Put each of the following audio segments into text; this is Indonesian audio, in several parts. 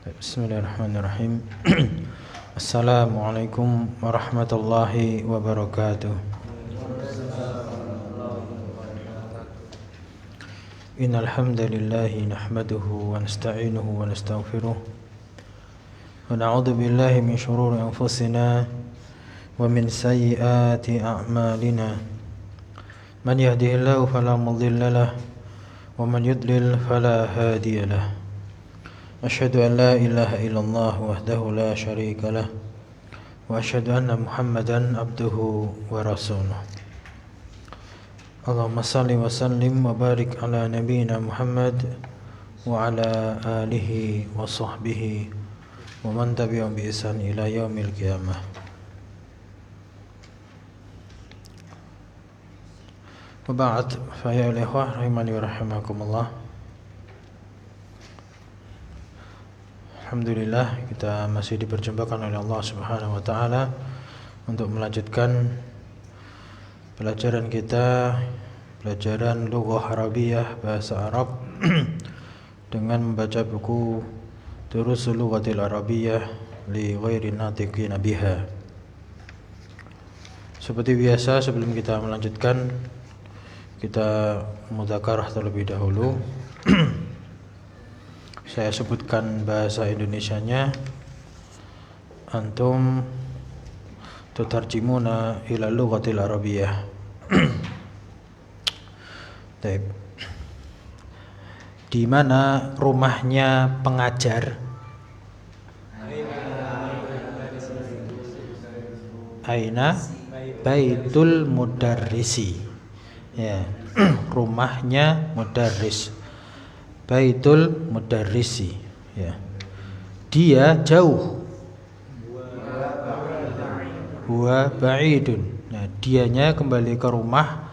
Bismillahirrahmanirrahim. Assalamualaikum warahmatullahi wabarakatuh. Innal hamdalillahi nahmaduhu wa nasta'inuhu wa nastaghfiruh wa na'udzu billahi min shururi anfusina wa min sayyiati a'malina. Man yahdihillahu fala mudilla lahu wa man yudlil fala hadiya lahu. Asyhadu an la ilaha illallah wahdahu la syarika lah wa asyhadu anna Muhammadan abduhu wa rasuluh. Allahumma salli wa sallim wa barik ala nabiyyina Muhammad wa ala alihi wa sahbihi wa man tabi'ahum bi ihsan ila yaumil qiyamah. Wa ba'd, fa ya ikhwah rahimani wa rahimakumullah. Alhamdulillah, kita masih diperjumpakan oleh Allah Subhanahu wa taala untuk melanjutkan pelajaran kita, pelajaran lughah Arabiyah, bahasa Arab dengan membaca buku Durusul Lughatil Arabiyyah li ghairi natiqina biha. Seperti biasa, sebelum kita melanjutkan, kita mudzakarah terlebih dahulu. Saya sebutkan bahasa Indonesianya, antum tutarjimuna ila lughatil arabiyyah. Baik. Di mana rumahnya pengajar? Aina baitul mudarrisi. Ya, rumahnya mudarris. Baitul mudarrisi, ya. Dia jauh. Huwa ba'idun. Nah, dianya kembali ke rumah.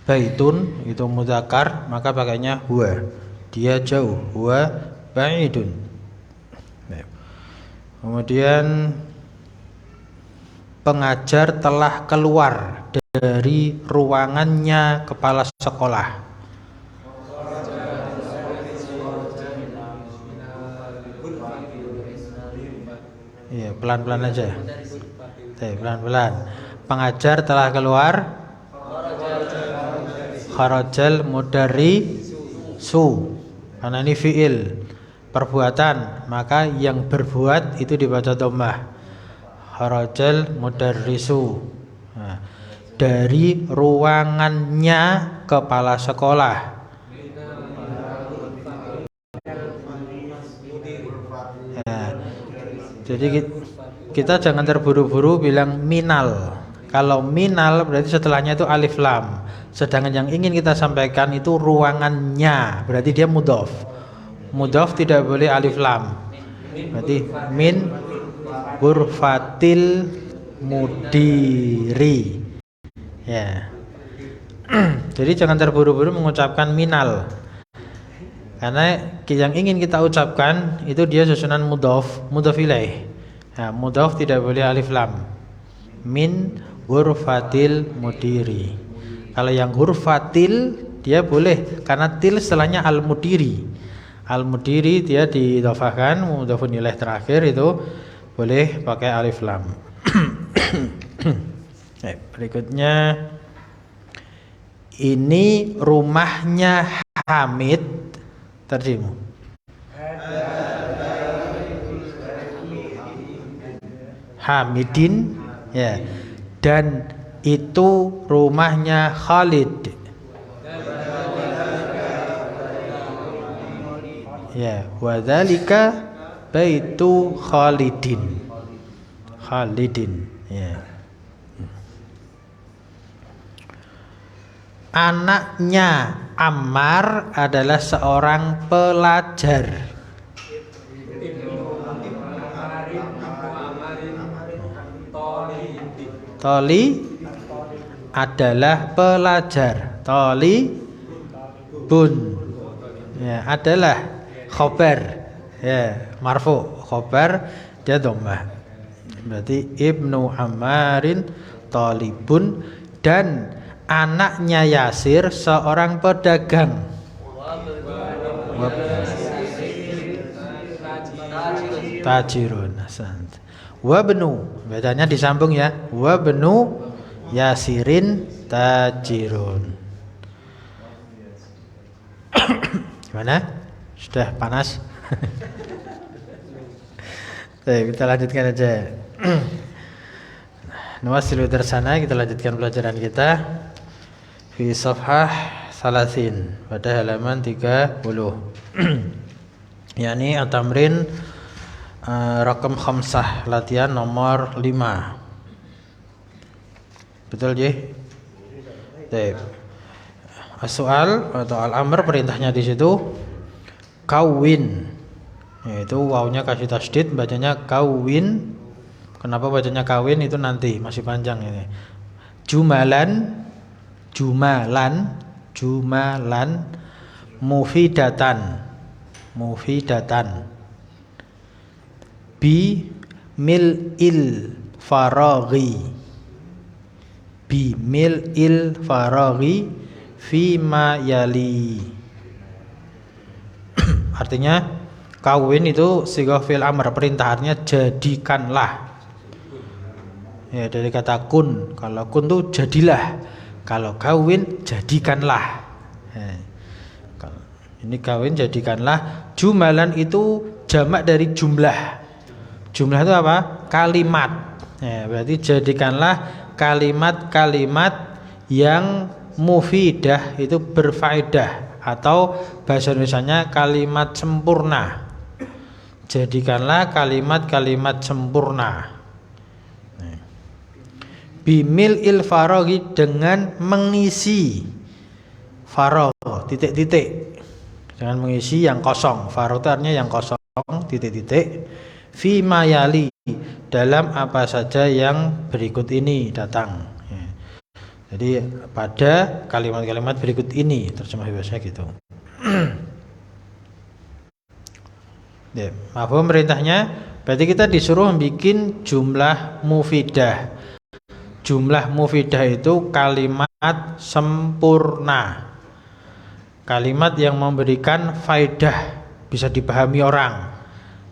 Baitun itu mudzakkar, maka pakainya huwa. Dia jauh. Huwa ba'idun. Nah. Kemudian pengajar telah keluar dari ruangannya kepala sekolah. Iya, pelan-pelan aja. Pelan-pelan. Pengajar telah keluar. Kharajal mudarrisu. Karena ini fiil, perbuatan, maka yang berbuat itu dibaca dhammah. Kharajal mudarrisu. Nah, dari ruangannya kepala sekolah. Jadi kita jangan terburu-buru bilang minal. Kalau minal berarti setelahnya itu alif lam. Sedangkan yang ingin kita sampaikan itu ruangannya, berarti dia mudhof. Mudhof tidak boleh alif lam. Berarti min ghurfatil mudiri. Ya. Jadi jangan terburu-buru mengucapkan minal. Karena yang ingin kita ucapkan itu dia susunan mudhof, mudhof ilaih. Nah, mudhof tidak boleh alif lam. Min ghurfatil mudiri. Kalau yang ghurfatil dia boleh, karena til setelahnya al mudiri. Al mudiri dia didhofahkan, mudhofun ilaih terakhir itu boleh pakai alif lam. Berikutnya, ini rumahnya Hamid. Terjemah. Hamidin, ya. Dan itu rumahnya Khalid. Ya, wa dzalika baitu Khalidin. Khalidin, ya. Anaknya Ammar adalah seorang pelajar. Toli adalah pelajar. Toli bun, ya, adalah khobar, ya, marfu. Khobar dia dhammah. Berarti Ibnu Ammarin talibun, dan anaknya Yasir seorang pedagang. Wa tajirun. Ahsant. Wabnu, bacanya disambung ya. Wabnu yasirin tajirun. Gimana? Sudah panas? Baik, kita lanjutkan aja. Nuwasilu darsana, kita lanjutkan pelajaran kita fi safhah salasin pada halaman 30. yakni at-tamrin rakam khamsah, latihan nomor 5. Betul je? Baik. As-soal atau al-amr, perintahnya di situ kawin. Yaitu wawunya kasih tasdid, bacanya kawin. Kenapa bacanya kawin itu nanti masih panjang ini. Jumalan, jumalan, jumalan, mufidatan, mufidatan. Bi mil'il faraghi, bi mil'il faraghi fima yali. Artinya kawin itu sighah fi'il amr, perintahannya jadikanlah. Ya, dari kata kun. Kalau kun itu jadilah, kalau kawin jadikanlah. Ini kawin jadikanlah. Jumalan itu jamak dari jumlah. Jumlah itu apa? Kalimat. Ya, berarti jadikanlah kalimat-kalimat yang mufidah, itu berfaedah, atau bahasa Indonesianya kalimat sempurna. Jadikanlah kalimat-kalimat sempurna. Bimil il faraghi, dengan mengisi faragh, titik-titik, dengan mengisi yang kosong. Faragh itu artinya yang kosong, titik-titik. Fi mayali, dalam apa saja yang berikut ini datang. Jadi pada kalimat-kalimat berikut ini, terjemah bahasanya gitu. Ya, mafhum perintahnya. Berarti kita disuruh bikin jumlah mufidah. Jumlah mufidah itu kalimat sempurna, kalimat yang memberikan faedah, bisa dipahami orang,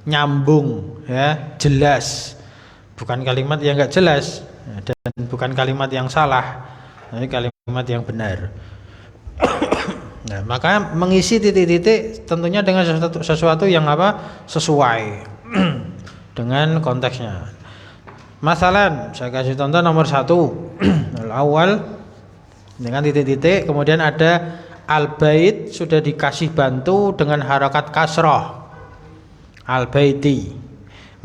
nyambung, ya, jelas. Bukan kalimat yang enggak jelas, dan bukan kalimat yang salah, tapi kalimat yang benar. Nah, maka mengisi titik-titik tentunya dengan sesuatu yang apa? Sesuai dengan konteksnya. Masalan, saya kasih contoh nomor 1. Awal dengan titik-titik, kemudian ada al-bait, sudah dikasih bantu dengan harakat kasrah. Al-baiti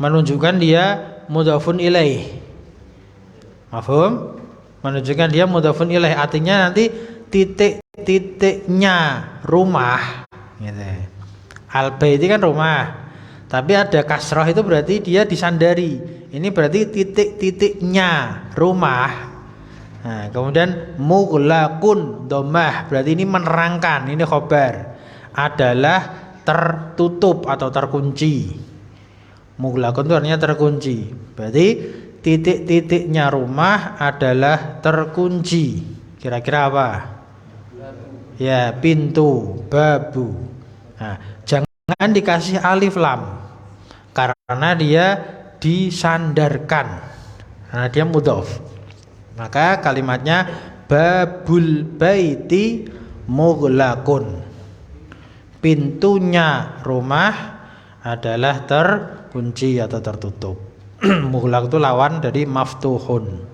menunjukkan dia mudhafun ilaih. Mafhum? Menunjukkan dia mudhafun ilaih, artinya nanti titik-titiknya rumah gitu. Al-baiti kan rumah, tapi ada kasrah, itu berarti dia disandari. Ini berarti titik-titiknya rumah. Nah, kemudian mughlaqun dhammah, berarti ini menerangkan, ini khobar, adalah tertutup atau terkunci. Mughlaqun itu artinya terkunci. Berarti titik-titiknya rumah adalah terkunci. Kira-kira apa? Ya, pintu, babu. Nah, jangan dikasih alif lam, karena dia disandarkan, karena dia mudhaf. Maka kalimatnya babul baiti mughlaqun, pintunya rumah adalah terkunci atau tertutup. Mughlaq itu lawan dari maftuhun.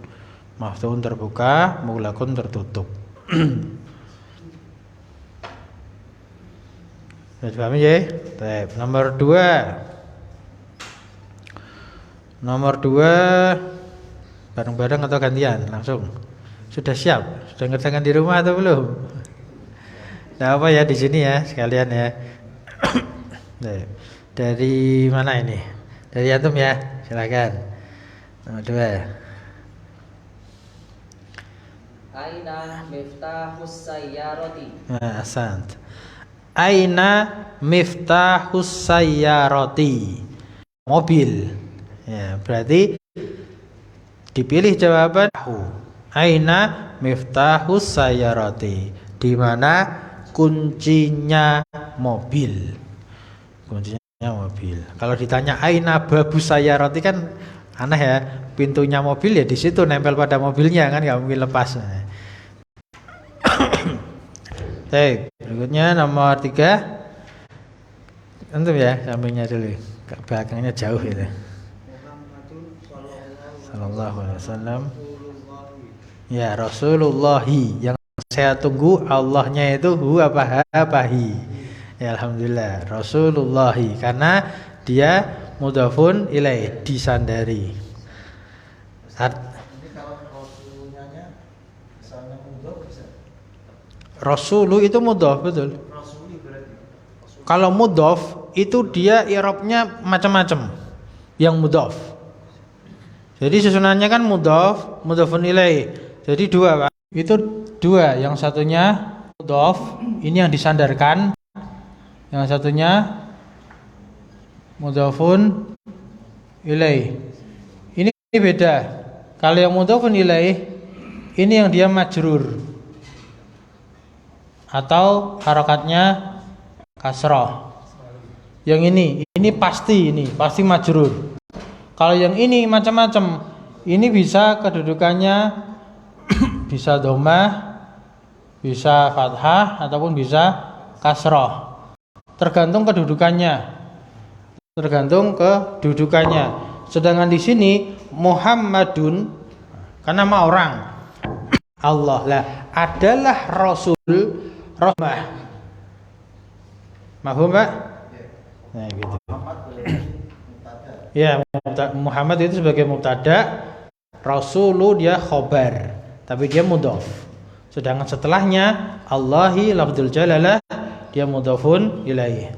Maftuhun terbuka, mughlaqun tertutup. Sudah paham ya? Baik, nomor 2. Nomor 2 bareng-bareng atau gantian? Langsung. Sudah siap? Sudah ngerjakan di rumah atau belum? Nah, apa ya di sini ya sekalian ya. Dari mana ini? Dari antum ya, silakan. Nomor 2. Aina miftahus sayyarati. Nah, ahsant. Aina miftahus sayyarati. Mobil. Ya, berarti dipilih jawaban Aina miftahus sayyarati, di mana kuncinya mobil. Kuncinya mobil. Kalau ditanya aina babu sayarati kan aneh ya. Pintunya mobil ya di situ nempel pada mobilnya kan nggak mungkin lepas. Baik, berikutnya nomor 3. Antum ya, sampingnya dulu. Belakangnya jauh gitu. Sallallahu alaihi wasallam. Ya, Rasulullahi. Yang saya tunggu Allahnya itu hu apa hi. Ya alhamdulillah, Rasulullahi karena dia mudhafun ilaih, disandari. Ini kalau rasulnya misalnya mudhaf bisa. Rasulu itu mudhaf betul. Rasuli berarti. Kalau mudhaf itu dia i'rabnya macam-macam. Yang mudhaf. Jadi susunannya kan mudhaf, mudhafun ilaih. Jadi dua, Pak. Itu dua, yang satunya mudhaf, ini yang disandarkan. Yang satunya mudhafun ilaih. Ini beda. Kalau yang mudhafun ilaih ini yang dia majrur atau harakatnya kasrah. Yang ini pasti majrur. Kalau yang ini macam-macam, ini bisa kedudukannya bisa dhammah, bisa fathah ataupun bisa kasrah. Tergantung kedudukannya. Sedangkan di sini Muhammadun karena nama orang. Allah lah adalah Rasul rahmah. Mahfum, Pak? Nah, gitu. Ya, Muhammad itu sebagai mubtada, Rasulu dia khobar, tapi dia mudhaf. Sedangkan setelahnya Allahi lafdzul jalalah dia mudhafun ilaih.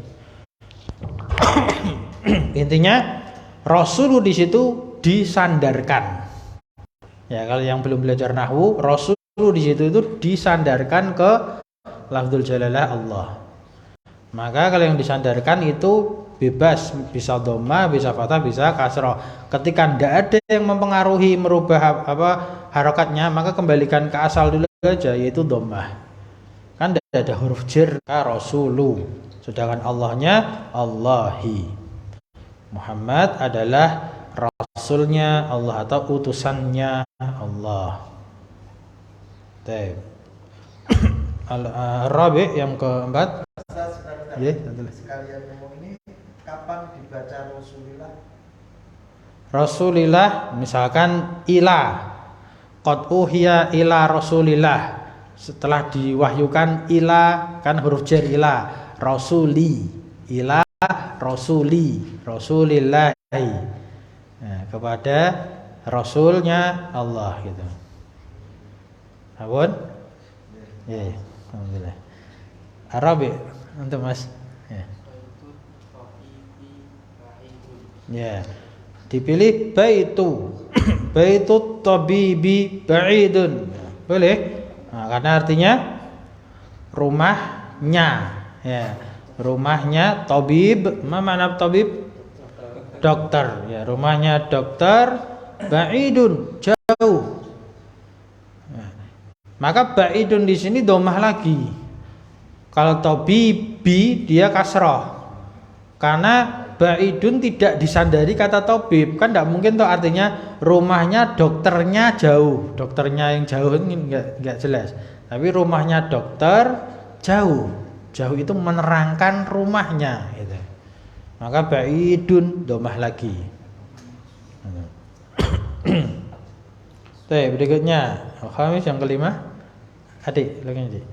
Intinya Rasulu di situ disandarkan. Ya, kalau yang belum belajar nahwu, Rasulu di situ itu disandarkan ke lafdzul jalalah Allah. Maka kalau yang disandarkan itu bebas, bisa dhammah, bisa fathah, bisa kasrah. Ketika tidak ada yang mempengaruhi merubah harakatnya, maka kembalikan ke asal dulu aja, yaitu dhammah. Kan tidak ada huruf jar ka rasulu. Sedangkan Allahnya Allahi. Muhammad adalah rasulnya Allah atau utusannya Allah. Baik. Al-Rabi yang keempat. Ya, sekalian ngomong ini kapan dibaca Rasulillah misalkan ila qad uhiya ila Rasulillah, setelah diwahyukan ila kan huruf jar ila rasuli ila rasuli rasulillahi, nah, kepada rasulnya Allah gitu. Abun ya, alhamdulillah. Arabi untuk Mas ya. Ya, dipilih baitu baitut tabibi ba'idun, boleh. Nah, karena artinya rumahnya, ya, rumahnya tabib. Apa makna tabib? Dokter, ya, rumahnya dokter. Ba'idun, jauh. Nah, maka ba'idun di sini dhammah lagi. Kalau tabibi dia kasrah. Karena ba'idun tidak disandari kata tabib, kan tidak mungkin toh, artinya rumahnya dokternya jauh, dokternya yang jauh ini enggak jelas. Tapi rumahnya dokter jauh itu menerangkan rumahnya gitu. Maka ba'idun dhammah lagi. Oke, berikutnya khamis yang kelima. Adik, lagi adik.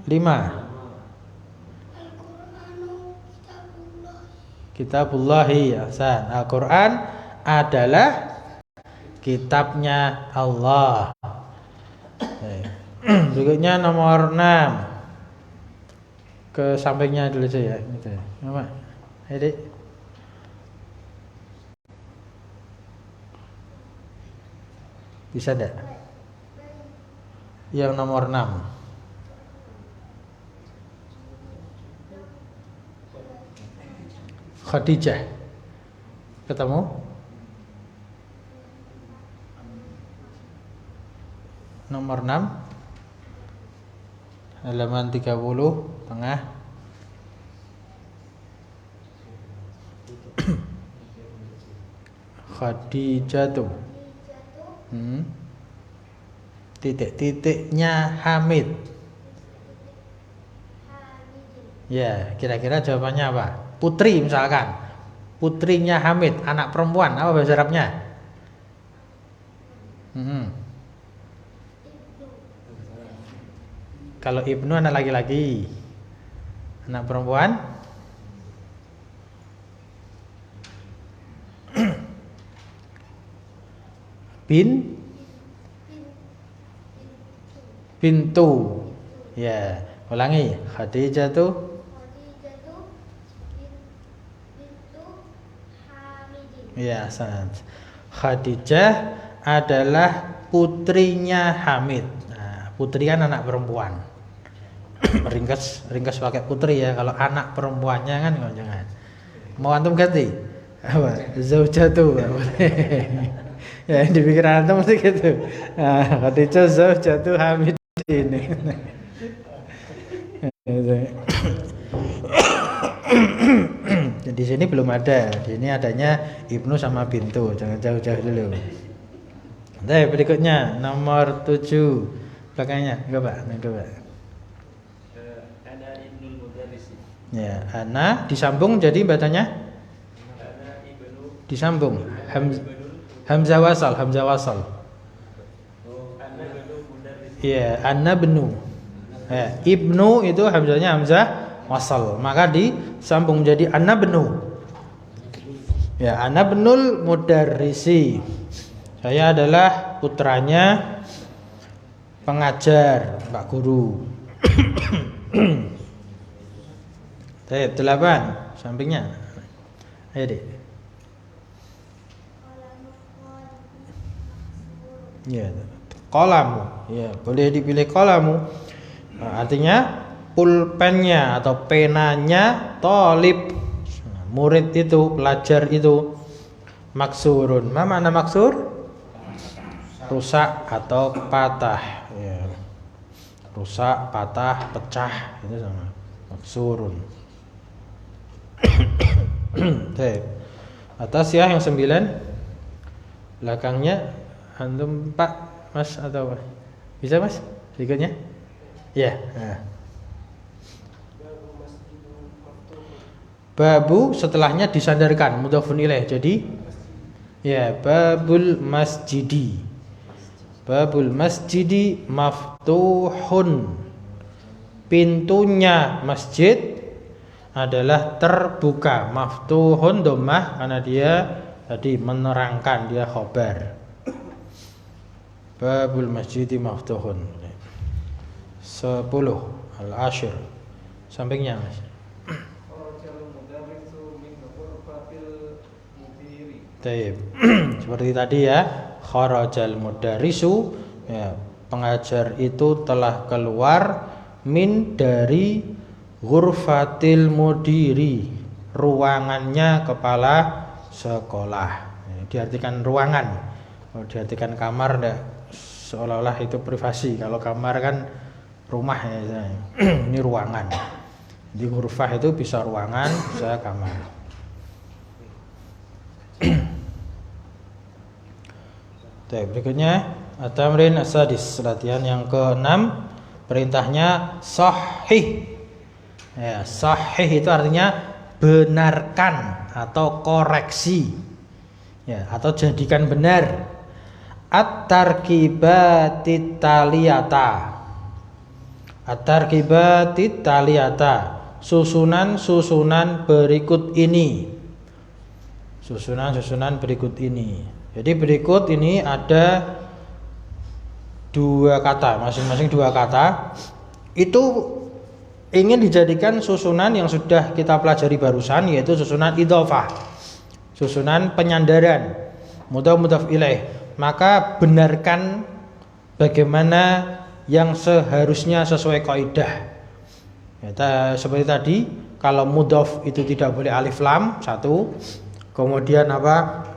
5. Kitabullahi, ahsan. Al-Quran adalah kitabnya Allah. Berikutnya nomor 6. Ke sampingnya dulu saja gitu. Apa? Adik. Bisa enggak? Yang nomor 6. Khadijah. Ketemu? Nomor 6. halaman 30 tengah. Khadijatu. Titik-titiknya Hamid. Ya, kira-kira jawabannya apa? Putri misalkan. Putrinya Hamid, anak perempuan, apa bahasa Arabnya? Kalau Ibnu anak laki-laki. Anak perempuan? Bintu. Ya, ulangi. Khadijah tuh bintu Hamidin. ya, Khadijah adalah putrinya Hamid. Nah, putri kan anak perempuan. ringkas pakai putri ya. Kalau anak perempuannya kan jangan. Mau antum ganti? Apa? Zaujatu. Ya, di pikiran antum mesti gitu. Nah, Khadijah zaujatu Hamid ini. Di sini belum ada. Di sini adanya Ibnu sama Bintu. Jangan jauh-jauh dulu. Nah, berikutnya nomor 7 belakangnya. Enggak, Pak? Enggak, Pak. Ana Ibnul Mudarris. Ya, ana disambung jadi bacanya Ana Ibnu. disambung. Hamzah wasal. Oh, Ana Ibnu Mudarris. Iya, ana benu. Ya, Ibnu itu hamzahnya hamzah wasal, maka disambung jadi ana benu. Ya, ana benul mudarrisi. Saya adalah putranya pengajar, Pak Guru. Baik, 8 sampingnya. Ayo, Dek. Ya, kolamu. Ya, boleh dipilih kolamu. Nah, artinya pulpennya atau penanya tolib. Murid itu, pelajar itu maksurun. Apa makna maksur? Rusak atau patah. Ya. Rusak, patah, pecah itu sama. Maksurun. Baik. Atas ya yang 9. Belakangnya antum Pak, Mas atau apa? Bisa Mas? Berikutnya? Ya. Nah. Babu setelahnya disandarkan mudhofun ilaih. Jadi ya, babul masjidi. Babul masjidi maftuhun. Pintunya masjid adalah terbuka. Maftuhun dhammah karena dia tadi menerangkan, dia khabar. Babul masjidi maftuhun. 10 al-ashir. Sampingnya Mas. Taib. Seperti tadi ya, kharajal mudarrisu, ya, pengajar itu telah keluar min dari ghurfatil mudiri, ruangannya kepala sekolah. Ya, diartikan ruangan. Kalau diartikan kamar enggak, seolah-olah itu privasi. Kalau kamar kan rumah ya. Ini ruangan. Di ghurfah itu bisa ruangan, bisa kamar. Berikutnya at-tamrin as-sadis, latihan yang ke-6. Perintahnya sahih. Ya, sahih itu artinya benarkan atau koreksi. Ya, atau jadikan benar. At-tarkibatit taliyata. At-tarkibatit taliyata. Susunan-susunan berikut ini. Susunan-susunan berikut ini. Jadi berikut ini ada 2 kata, masing-masing 2 kata. Itu ingin dijadikan susunan yang sudah kita pelajari barusan, yaitu susunan idhofah, susunan penyandaran, mudhaf ilaih. Maka benarkan bagaimana yang seharusnya sesuai kaidah. Ya, seperti tadi, kalau mudhaf itu tidak boleh alif lam, 1. Kemudian apa?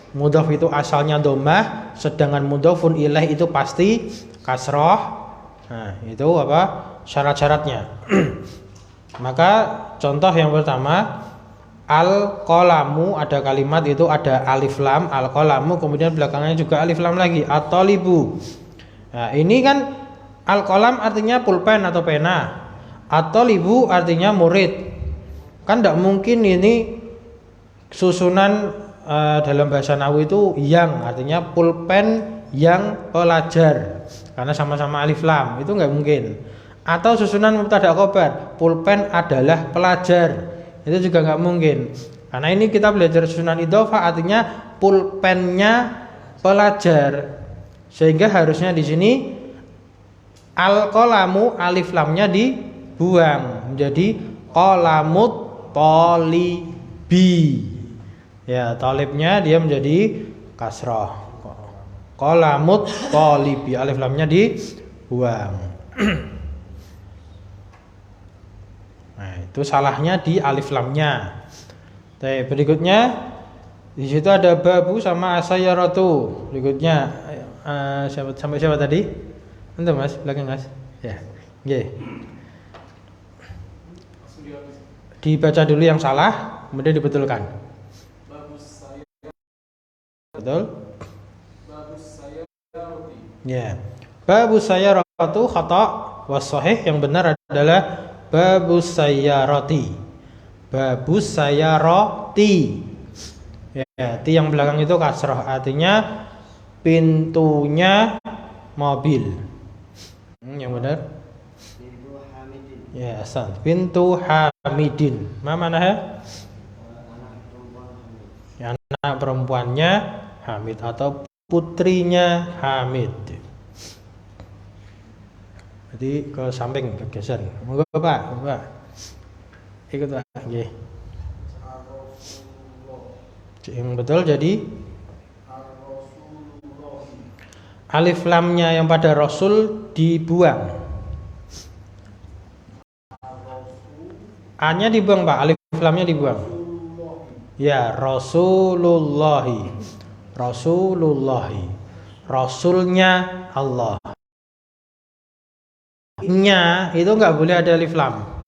Mudhaf itu asalnya dhammah, sedangkan mudhafun ilaih itu pasti kasroh. Nah, itu apa? Syarat-syaratnya. Maka contoh yang pertama, al-qalamu, ada kalimat itu ada alif lam, al-qalamu, kemudian belakangnya juga alif lam lagi, at-talibu. Nah, ini kan al-qalam artinya pulpen atau pena, at-talibu artinya murid. Kan tidak mungkin ini susunan dalam bahasa Nahwu itu yang artinya pulpen yang pelajar, karena sama-sama alif lam, itu nggak mungkin. Atau susunan mubtada khobar, pulpen adalah pelajar, itu juga nggak mungkin. Karena ini kita belajar susunan idhofah, artinya pulpennya pelajar, sehingga harusnya di sini al-qalamu alif lamnya dibuang menjadi qalamut talibi. Ya, talibnya dia menjadi kasrah. Qalamut talibi, alif lamnya dibuang. Nah, itu salahnya di alif lamnya. Oke, berikutnya di situ ada babu sama asayyaratu. Berikutnya sampai siapa tadi? Entar Mas, belakang Mas. Ya. Nggih. Dibaca dulu yang salah, kemudian dibetulkan. Betul? Ya. Babu sayyaratu khata, was sahih yang benar adalah babus sayyarati. Babus sayyarati. Ya, ti yang belakang itu kasrah, artinya pintunya mobil. Yang benar? Pintu Hamidin. Ya, asal. Pintu Hamidin. Ma manahnya? Anak perempuannya Hamid atau putrinya Hamid. Jadi ke samping, ke geser. Monggo Pak. Ikut Pak. Nggih. Yang betul jadi alif lamnya yang pada Rasul dibuang. A-nya dibuang Pak, alif lamnya dibuang. Ya, Rasulullahi. Rasulnya Allah. Nya itu nggak boleh ada alif lam.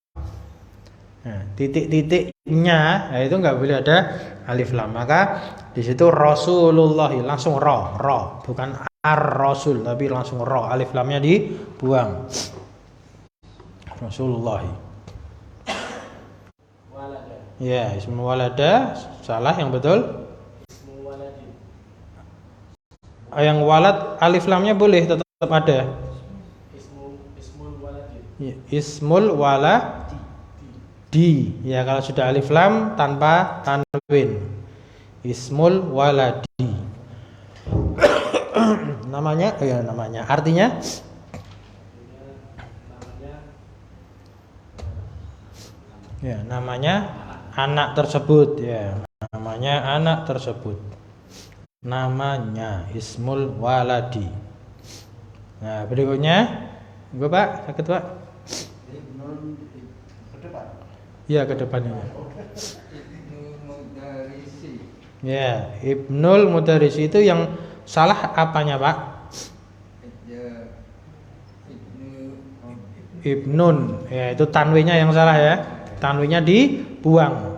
Nah, titik-titiknya itu nggak boleh ada alif lam. Maka di situ Rasulullahi langsung ro, bukan ar-rasul tapi langsung ro, alif lamnya dibuang. Rasulullahi. Ya, ismul walada salah, yang betul. Yang walad alif lamnya boleh tetap ada. Ismul waladi. Ya, kalau sudah alif lam tanpa tanwin. Ismul waladi. Namanya, artinya ya, namanya anak tersebut, ya. Namanya anak tersebut. Namanya ismul waladi. Nah, berikutnya, gue Pak, sakit Pak. Ya, ke depannya. Ya, Ibnul Mudarrisi itu yang salah apanya Pak? Ibnun, ya itu tanwinnya yang salah ya. Tanwinnya dibuang.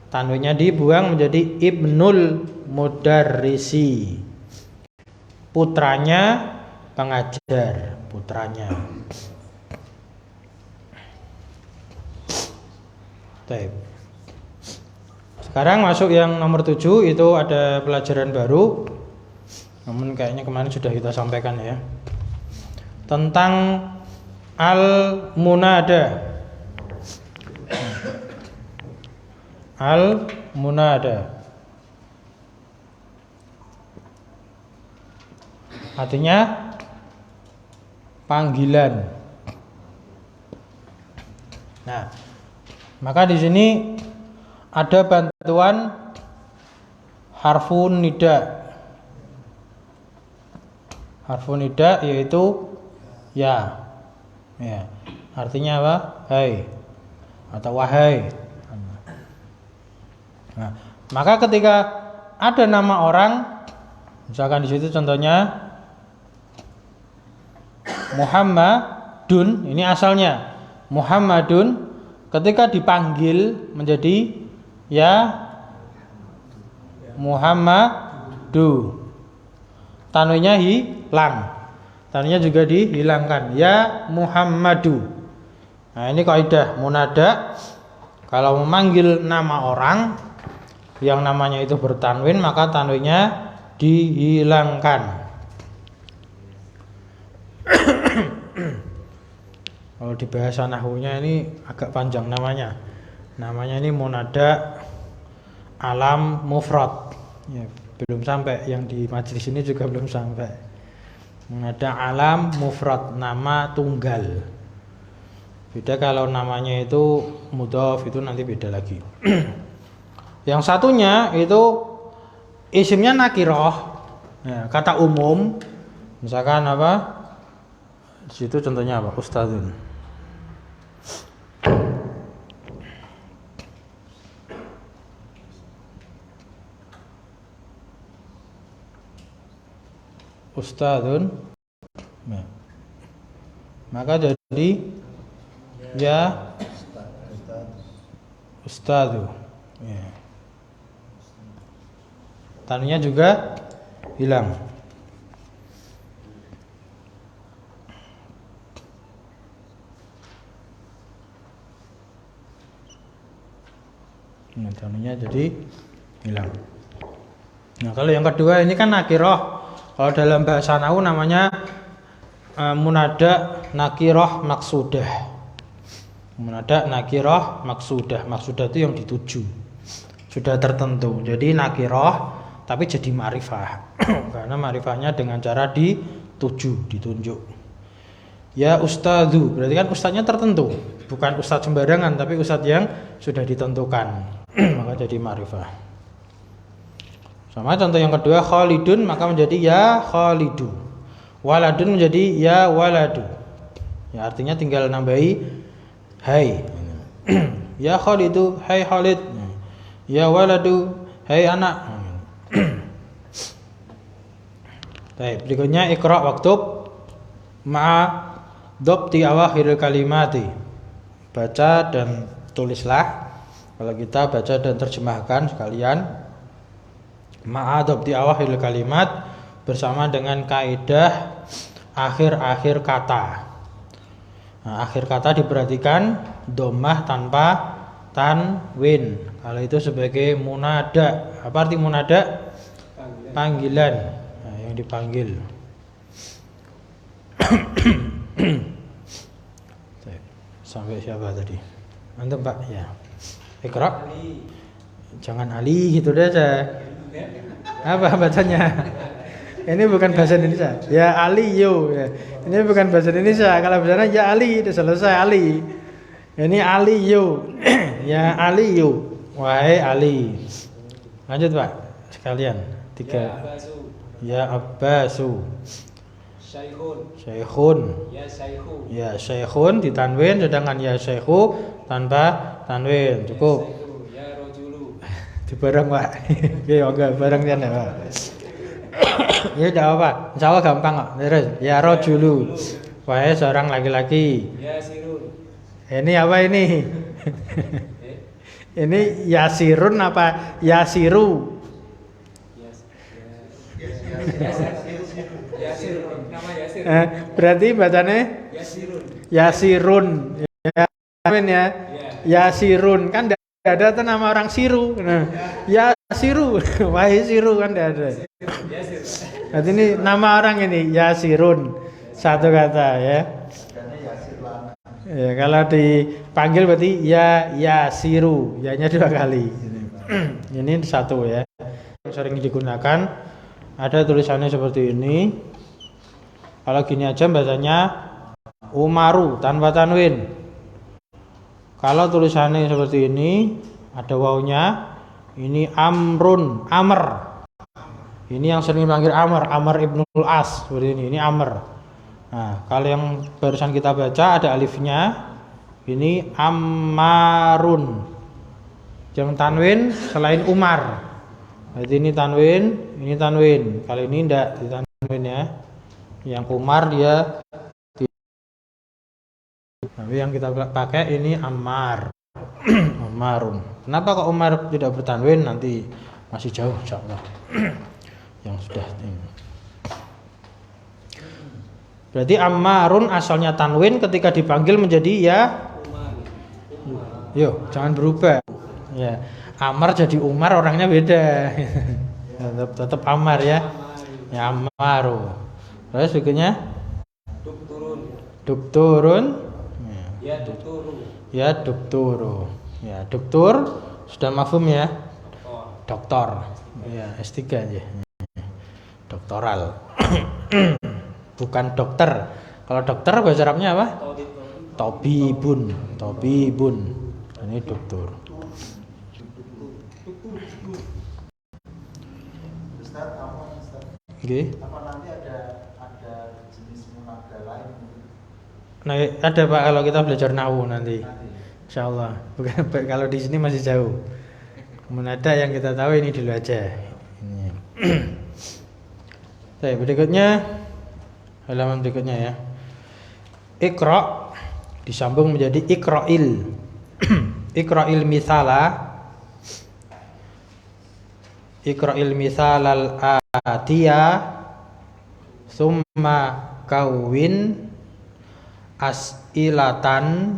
Tanwinnya dibuang menjadi Ibnul Mudarrisi. Putranya pengajar, putranya. Baik. Sekarang masuk yang nomor 7, itu ada pelajaran baru. Namun kayaknya kemarin sudah kita sampaikan ya. Tentang al-munada. Al-munada artinya panggilan. Nah, maka di sini ada bantuan harfun nida. Harfun nida yaitu ya. Ya, artinya apa? Hai atau wahai. Nah, maka ketika ada nama orang, misalkan di situ contohnya Muhammad, Muhammadun, ini asalnya Muhammadun, ketika dipanggil menjadi ya Muhammadu. Tanwinnya hilang. Tanwinnya juga dihilangkan. Ya Muhammadu. Nah, ini kaidah munada. Kalau memanggil nama orang yang namanya itu bertanwin, maka tanwinnya dihilangkan. Kalau di bahasa nahwunya ini agak panjang namanya. Namanya ini munada alam mufrad. Ya, belum sampai, yang di majelis ini juga belum sampai. Munada alam mufrad, nama tunggal. Beda kalau namanya itu mudhof, itu nanti beda lagi. Yang satunya itu isimnya nakiroh, ya, kata umum. Misalkan apa? Di situ contohnya apa? Ustadzun. Ustadzun. Nah, maka jadi ya Ustadzu. Ya. Tanwinnya juga hilang. Nah, tanwinnya jadi hilang. Nah, kalau yang kedua ini kan nakiroh. Kalau dalam bahasa nahwu namanya munada nakiroh maksudah. Munada nakiroh maksudah. Maksudah itu yang dituju, sudah tertentu. Jadi nakiroh tapi jadi ma'rifah. Karena ma'rifahnya dengan cara dituju, ditunjuk. Ya ustadzu, berarti kan ustadznya tertentu, bukan ustadz sembarangan, tapi ustadz yang sudah ditentukan. Maka jadi ma'rifah. Sama contoh yang kedua, Khalidun, maka menjadi ya Khalidu. Waladun menjadi ya waladu. Ya, artinya tinggal nambahi hai. Ya Khalidu, hai Khalid. Ya waladu, hai anak. Baik, berikutnya Iqra waktub ma'a dhabti awakhir kalimati. Baca dan tulislah. Kalau kita baca dan terjemahkan sekalian. Ma'a dhabti awakhir kalimat, bersama dengan kaidah akhir-akhir kata. Nah, akhir kata diperhatikan dhammah tanpa tanwin. Kalau itu sebagai munada. Apa arti munada? Panggilan. Nah, yang dipanggil. Sampai siapa tadi? Antum Pak? Ya. Iqra. Jangan Ali gitu deh aja. Apa bacanya? Ini bukan bahasa Indonesia. Ya Ali yo. Ya. Ini bukan bahasa Indonesia. Kalau bahasanya ya Ali, sudah selesai Ali. Ini Ali yo. Ya Ali yo. Wahai Ali. Lanjut Pak. Sekalian. 3. Ya Abbasu. Syekhun. Ya Syekhun ditanwin, sedangkan ya Syekhu tanpa tanwin. Cukup. Bareng Pak. Oke, enggak bareng kan ya Pak. Ya udah apa? Insyaallah gampang kok. Terus ya rajulu. Wahai seorang laki-laki. Ya sirun. Ini apa ini? Ini yasirun apa yasiru? Yasirun. Nama Yasir. Berarti bacanya Yasirun. Ya, ya. Yasirun kan ada tuh nama orang Siru. Nah, ya Siru, wahai Siru kan tidak ada. Berarti ini nama orang ini Yasirun, satu kata ya. Ya kalau dipanggil berarti ya Yasiru, ya-nya 2 kali. Ini satu ya. Yang sering digunakan ada tulisannya seperti ini. Kalau gini aja bacanya Umaru tanpa tanwin. Kalau tulisannya seperti ini, ada wawunya, ini Amrun, Amr. Ini yang sering dipanggil Amr, Amr ibnul As, seperti ini Amr. Nah, kalau yang barusan kita baca ada alifnya, ini Ammarun. Yang tanwin selain Umar. Berarti ini tanwin. Kali ini tidak ditanwin ya. Yang Umar dia Tapi yang kita pakai ini Ammar. Ammarun. Kenapa kok Umar tidak bertanwin? Nanti masih jauh insyaallah. Yang sudah ini. Berarti Ammarun asalnya tanwin, ketika dipanggil menjadi ya. Yo, jangan berubah. Ya, Ammar jadi Umar, orangnya beda. tetap Ammar ya. Ya Ammaru. Terus berikutnya Dukturun. Ya dukturu. Ya dukturu. Ya doktur sudah mafhum ya. Doktor. Ya S3 aja. Doktoral. Bukan dokter. Kalau dokter bahasa Arabnya apa? Tobibun. Tobibun. Ini dokter. Ustaz, apa Ustaz? Oke. Apa nanti ada jenis munada lain? Nah, ada Pak kalau kita belajar nahwu nanti. Nanti. Insyaallah. Bukan kalau di sini masih jauh. Munada yang kita tahu ini dulu aja. Ini. Baik, berikutnya halaman berikutnya ya. Iqra disambung menjadi iqra'il. Iqra'il misala. Iqra'il misalal atiya summa kawin as'ilatan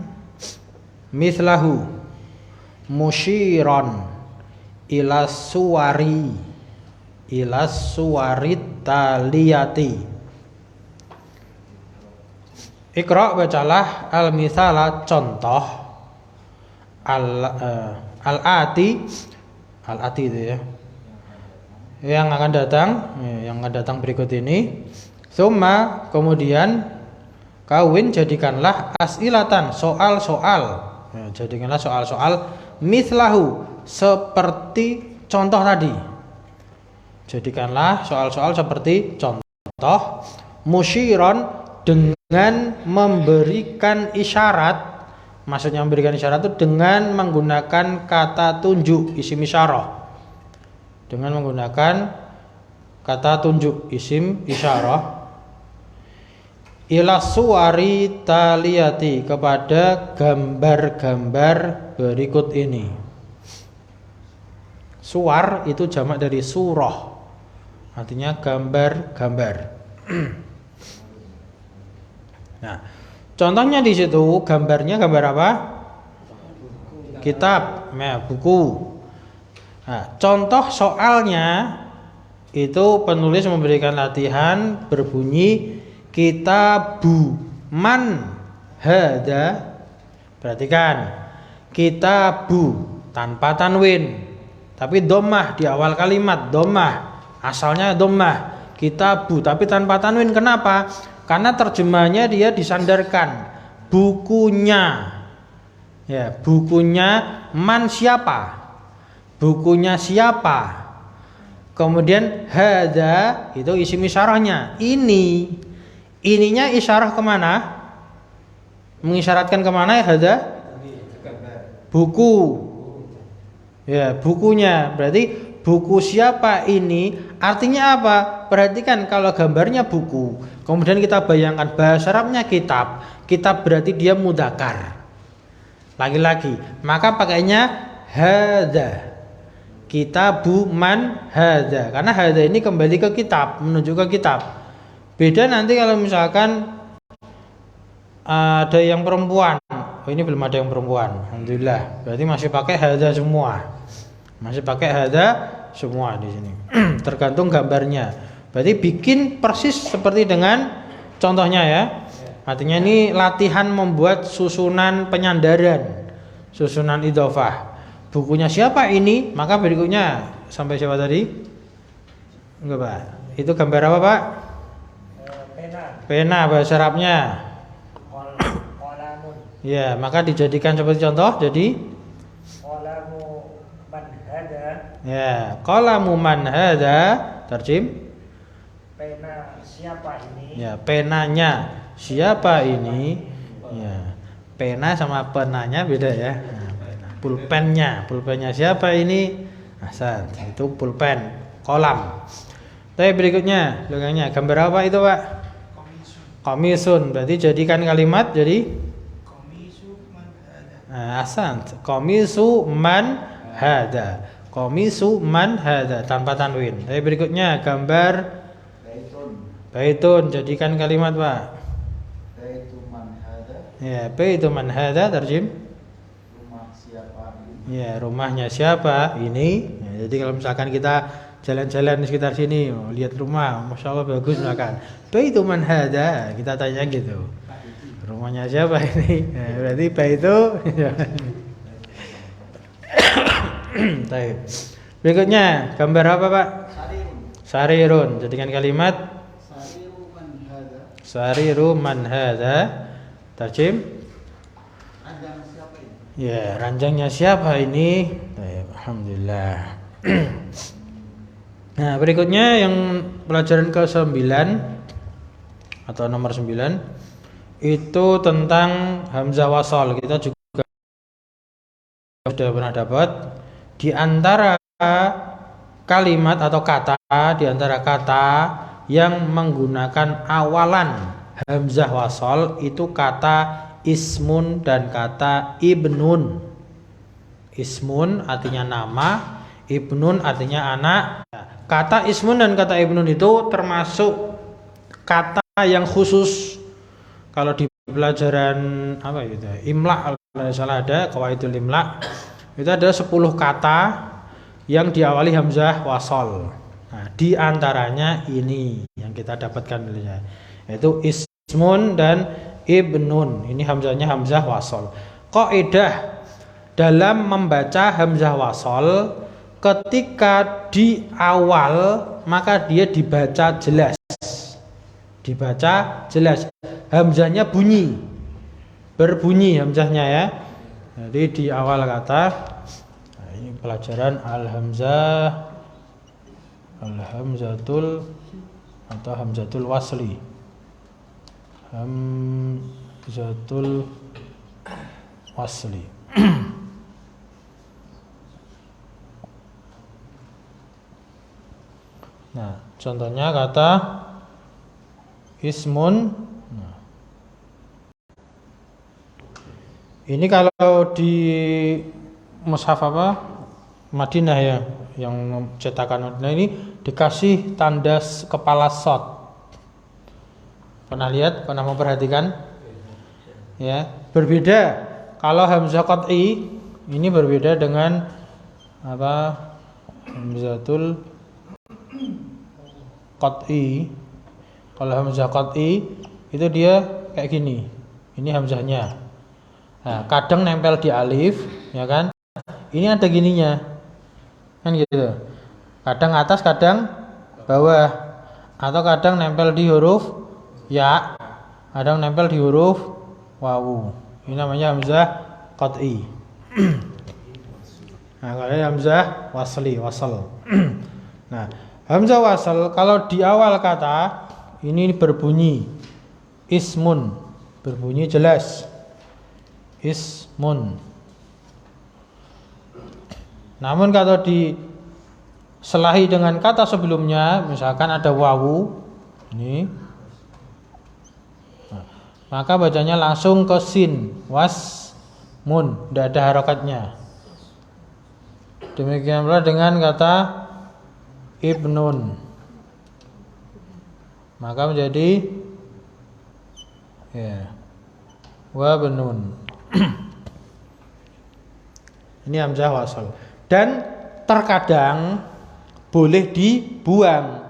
mislahu musyiron ila suwarit taliyati. Iqra bacalah al misala contoh al ati itu ya, yang akan datang berikut ini. Summa kemudian kawin jadikanlah as'ilatan soal-soal. Ya, jadikanlah soal-soal mislahu seperti contoh tadi. Jadikanlah soal-soal seperti contoh musyiron dengan memberikan isyarat. Maksudnya memberikan isyarat itu dengan menggunakan kata tunjuk isim isyarah. Dengan menggunakan kata tunjuk isim isyarah ila suwari taliyati, kepada gambar-gambar berikut ini. Suwar itu jamak dari surah, artinya gambar-gambar. Nah, contohnya di situ gambarnya gambar apa? Kitab, buku. Nah, contoh soalnya itu penulis memberikan latihan berbunyi kitabu man hada. Perhatikan, kitabu tanpa tanwin, tapi dhammah di awal kalimat, dhammah. Asalnya dhammah, kitabu tapi tanpa tanwin. Kenapa? Karena terjemahnya dia disandarkan bukunya. Ya, bukunya man siapa? Bukunya siapa? Kemudian hada itu isim isyarahnya. Ininya isyarah kemana? Mengisyaratkan kemana ya hada? Buku. Ya, bukunya. Berarti buku siapa ini? Artinya apa? Perhatikan, kalau gambarnya buku, kemudian kita bayangkan bahasa Arabnya kitab. Kitab berarti dia mudzakkar, laki-laki. Maka pakainya hada. Kitabu man hada. Karena hada ini kembali ke kitab, menuju ke kitab. Beda nanti kalau misalkan ada yang perempuan. Oh, ini belum ada yang perempuan. Alhamdulillah. Berarti masih pakai hada semua. Masih pakai hada semua di sini. Tergantung gambarnya. Berarti bikin persis seperti dengan contohnya ya. Artinya ini latihan membuat susunan penyandaran, susunan idhofah. Bukunya siapa ini? Maka berikutnya sampai siapa tadi? Enggak, Pak. Itu gambar apa, Pak? Pena bahasa Arabnya. Qalamun. Ya, maka dijadikan seperti contoh. Jadi Qalamu man hada. ya, qalamu man hada, terjem. Pena siapa ini? Ya, penanya siapa ini? Ya, pena sama penanya beda ya. Nah, pulpennya siapa ini? Hasan, itu pulpen, kolam. Tapi berikutnya, gambar apa itu, Pak? Komisun. Berarti jadikan kalimat jadi Ahsant. Qamisu man hada. Qamisu man hada tanpa tanwin. Tapi berikutnya gambar Baitun. baitun, jadikan kalimat, Pak. Baitu man hada. Ya, baitu man hada terjem. Rumah siapa ini? Ya, rumahnya siapa ini? Ya, jadi kalau misalkan kita jalan-jalan di sekitar sini, lihat rumah, masya Allah bagus misalkan. Baitu man hada, kita tanya gitu. Rumahnya siapa ini? Ya, berarti baitu. Baik. Berikutnya gambar apa, Pak? Sarirun. Sarirun. Jadikan kalimat Sariru man hada. sariru man hada. Terjem. Ranjang siapa ini? Ya, ranjangnya siapa ini? Baik, alhamdulillah. Nah, berikutnya yang pelajaran ke-9 atau nomor 9 itu tentang hamzah wasal. Kita juga sudah pernah dapat di antara kalimat atau kata, di antara kata yang menggunakan awalan hamzah wasal itu kata ismun dan kata ibnun. Ismun artinya nama, ibnun artinya anak. Kata ismun dan kata ibnun itu termasuk kata yang khusus. Kalau di pelajaran apa gitu, imla kalau salah ada qawaidul imla, itu ada 10 kata yang diawali hamzah wasal. Nah, di antaranya ini yang kita dapatkan dulu ya, yaitu ismun dan ibnun. Ini hamzahnya hamzah wasal. Kaidah dalam membaca hamzah wasal, ketika di awal maka dia dibaca jelas. Dibaca jelas. Hamzahnya bunyi. Berbunyi hamzahnya ya. Jadi di awal kata, nah ini pelajaran al-hamzatul atau hamzatul wasli. Hamzatul wasli. Nah, contohnya kata ismun. Nah, ini kalau di mushaf apa Madinah ya, yang cetakan Madinah ini dikasih tanda kepala shad. Pernah lihat? Pernah memperhatikan? Ya, berbeda. Kalau hamzah qat'i ini berbeda dengan apa? Hamzatul qat'i. Kalau hamzah qat'i itu dia kayak gini. Ini hamzahnya. Nah, kadang nempel di alif, ya kan? Ini ada gininya. Kan gitu. Kadang atas, kadang bawah. Atau kadang nempel di huruf ya, kadang nempel di huruf wawu. Ini namanya hamzah qat'i. Nah, kalau hamzah wasli, wasal. Nah, hamzah wasal kalau di awal kata ini berbunyi ismun, berbunyi jelas. Ismun. Namun kalau diselahi dengan kata sebelumnya, misalkan ada wawu ini, nah, maka bacanya langsung ke sin, wasmun, tidak ada harokatnya. Demikian pula dengan kata ibnun, maka menjadi ya wabnun. Ini hamzah wasal. Dan terkadang boleh dibuang.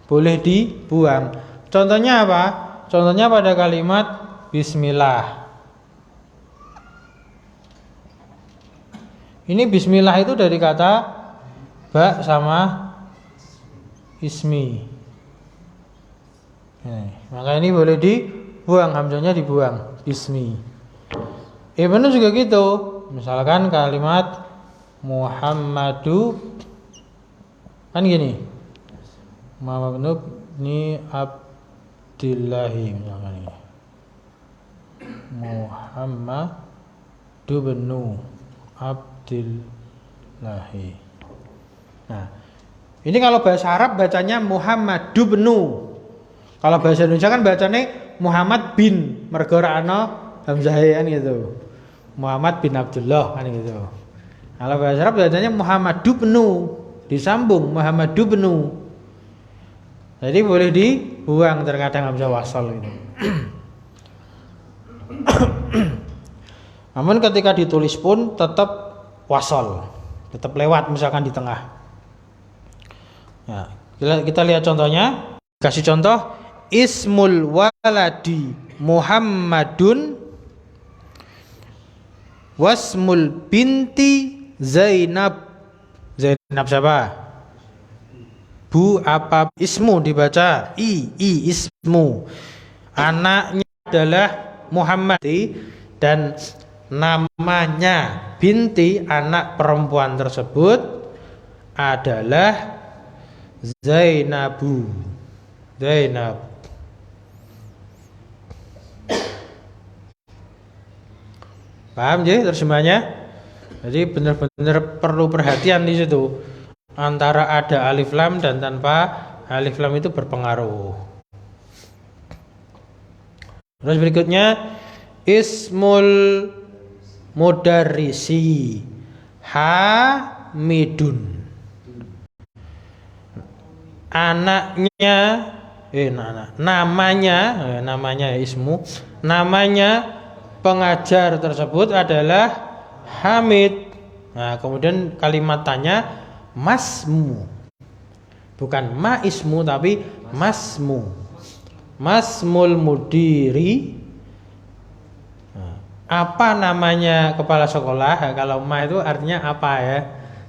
Boleh dibuang. Contohnya apa? Contohnya pada kalimat bismillah. Ini bismillah itu dari kata ba sama ismi. Maka ini boleh dibuang, hamzahnya dibuang, ismi. Ibnu juga gitu. Misalkan kalimat Muhammadu, kan gini, Muhammadu ini Abdillahi, misalkan ini Muhammadu benu Abdillahi. Nah, ini kalau bahasa Arab bacanya Muhammadu benu. Kalau bahasa Indonesia kan bacanya Muhammad bin, mergo ora ana hamzah kan gitu. Muhammad bin Abdullah kan gitu. Kalau bahasa Arab biasanya Muhammadu bnu, disambung Muhammadu bnu. Jadi boleh dibuang terkadang hamzah wasal itu. Namun ketika ditulis pun tetap wasal, tetap lewat misalkan di tengah. Ya, kita lihat contohnya. Kasih contoh, ismul waladi Muhammadun wasmul binti Zainab. Zainab siapa? Bu apa? Ismu dibaca ismu. Anaknya adalah Muhammad dan namanya binti anak perempuan tersebut adalah Zainab. Paham ya terjemahnya? Jadi benar-benar perlu perhatian di situ. Antara ada alif lam dan tanpa alif lam itu berpengaruh. Terus berikutnya ismul mudarrisi Hamidun. Anaknya namanya ismu, namanya pengajar tersebut adalah Hamid. Nah, kemudian kalimat tanya masmu. Bukan ma ismu tapi masmu. Masmul mudiri. Nah, apa namanya kepala sekolah? Kalau ma itu artinya apa ya?